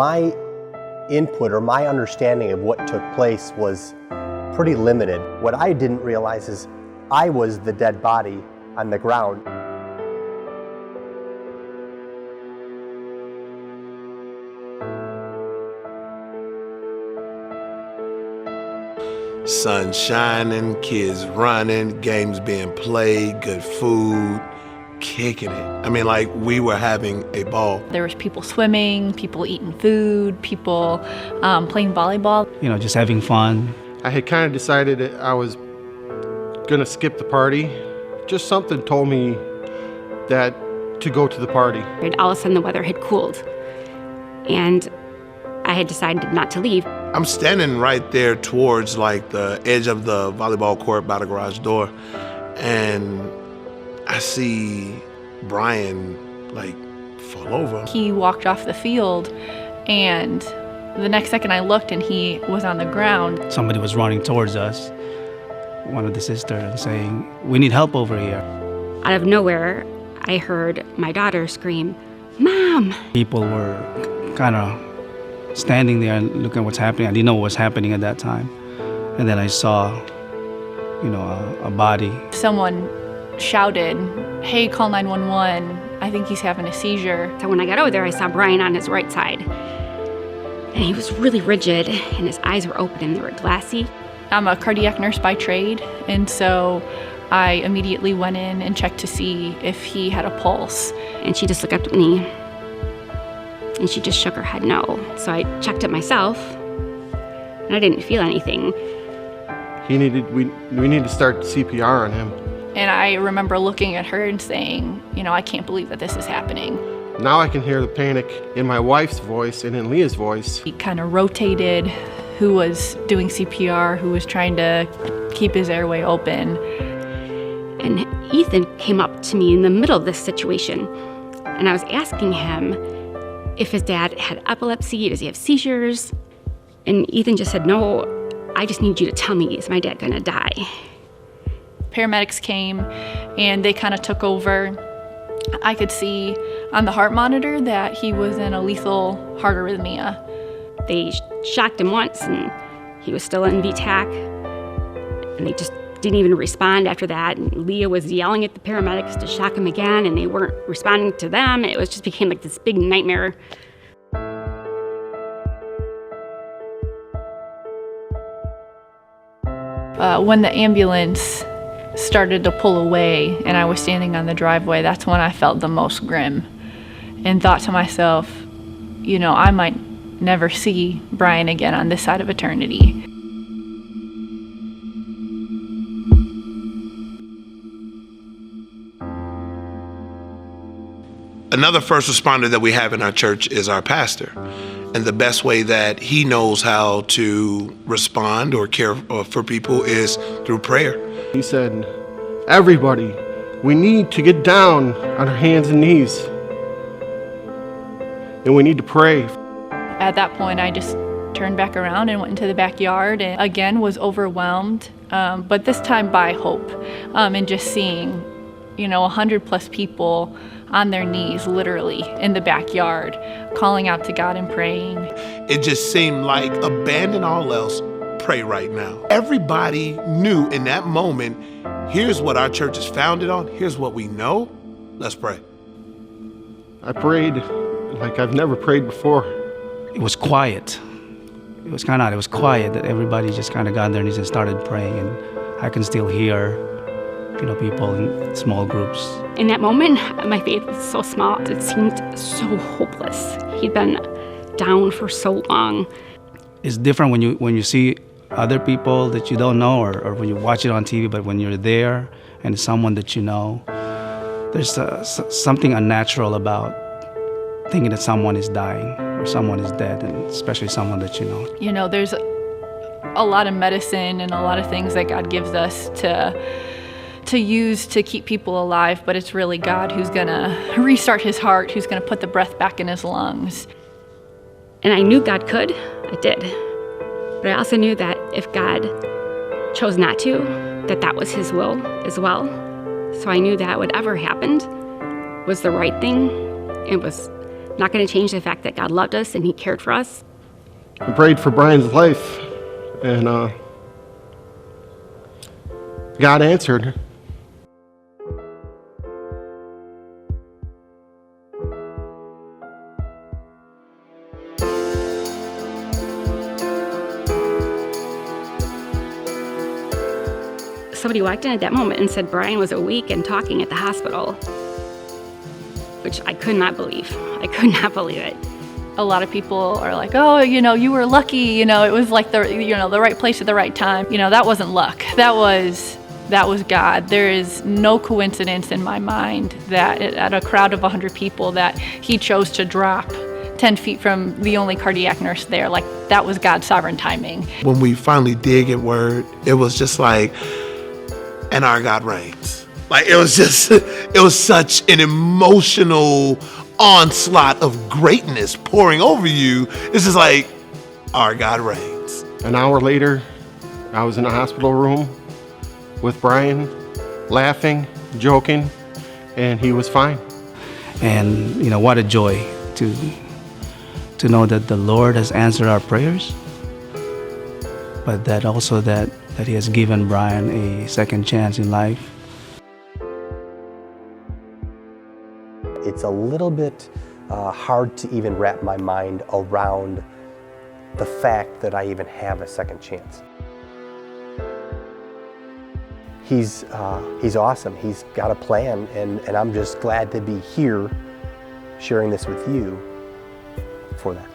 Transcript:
My input or my understanding of what took place was pretty limited. What I didn't realize is I was the dead body on the ground. Sun shining, kids running, games being played, good food, kicking it. I mean, like, we were having a ball. There was people swimming, people eating food, people playing volleyball. You know, just having fun. I had kind of decided that I was gonna skip the party. Just something told me that to go to the party. All of a sudden the weather had cooled and I had decided not to leave. I'm standing right there towards like the edge of the volleyball court by the garage door, and I see Brian like fall over. He walked off the field, and the next second I looked and he was on the ground. Somebody was running towards us, one of the sisters, and saying, "We need help over here." Out of nowhere, I heard my daughter scream, "Mom!" People were kind of standing there and looking at what's happening. I didn't know what was happening at that time. And then I saw, a body. Someone shouted, "Hey, call 911. I think he's having a seizure." So when I got over there, I saw Brian on his right side. And he was really rigid, and his eyes were open and they were glassy. I'm a cardiac nurse by trade, and so I immediately went in and checked to see if he had a pulse. And she just looked up at me, and she just shook her head no. So I checked it myself, and I didn't feel anything. We need to start CPR on him. And I remember looking at her and saying, I can't believe that this is happening. Now I can hear the panic in my wife's voice and in Leah's voice. He kind of rotated who was doing CPR, who was trying to keep his airway open. And Ethan came up to me in the middle of this situation, and I was asking him if his dad had epilepsy, does he have seizures? And Ethan just said, "No, I just need you to tell me, is my dad gonna die?" Paramedics came and they kind of took over. I could see on the heart monitor that he was in a lethal heart arrhythmia. They shocked him once and he was still in VTAC, and they just didn't even respond after that. And Leah was yelling at the paramedics to shock him again, and they weren't responding to them. It just became like this big nightmare. When the ambulance started to pull away and I was standing on the driveway, that's when I felt the most grim and thought to myself, I might never see Brian again on this side of eternity. Another first responder that we have in our church is our pastor. And the best way that he knows how to respond or care for people is through prayer. He said, "Everybody, we need to get down on our hands and knees. And we need to pray." At that point, I just turned back around and went into the backyard and again was overwhelmed, but this time by hope, and just seeing, 100 plus people on their knees, literally, in the backyard, calling out to God and praying. It just seemed like abandon all else, pray right now. Everybody knew in that moment, here's what our church is founded on, here's what we know, let's pray. I prayed like I've never prayed before. It was quiet. It was kind of odd. It was quiet that everybody just kind of got on their knees and started praying, and I can still hear people in small groups. In that moment, my faith was so small, it seemed so hopeless. He'd been down for so long. It's different when you see other people that you don't know, or when you watch it on TV, but when you're there and it's someone that you know, there's something unnatural about thinking that someone is dying or someone is dead, and especially someone that you know. There's a lot of medicine and a lot of things that God gives us to use to keep people alive, but it's really God who's gonna restart his heart, who's gonna put the breath back in his lungs. And I knew God could, I did. But I also knew that if God chose not to, that was his will as well. So I knew that whatever happened was the right thing. It was Not going to change the fact that God loved us and he cared for us. I prayed for Brian's life, and God answered. Somebody walked in at that moment and said Brian was awake and talking at the hospital, which I could not believe. I could not believe it. A lot of people are like, oh, you were lucky, it was like the right place at the right time. That wasn't luck. That was God. There is no coincidence in my mind that at a crowd of 100 people that he chose to drop 10 feet from the only cardiac nurse there. Like, that was God's sovereign timing. When we finally did get word, it was just like, and our God reigns. Like, it was such an emotional onslaught of greatness pouring over you. It's just like, our God reigns. An hour later, I was in a hospital room with Brian, laughing, joking, and he was fine. And what a joy to know that the Lord has answered our prayers, but that also that he has given Brian a second chance in life. It's a little bit hard to even wrap my mind around the fact that I even have a second chance. He's awesome. He's got a plan, and I'm just glad to be here sharing this with you for that.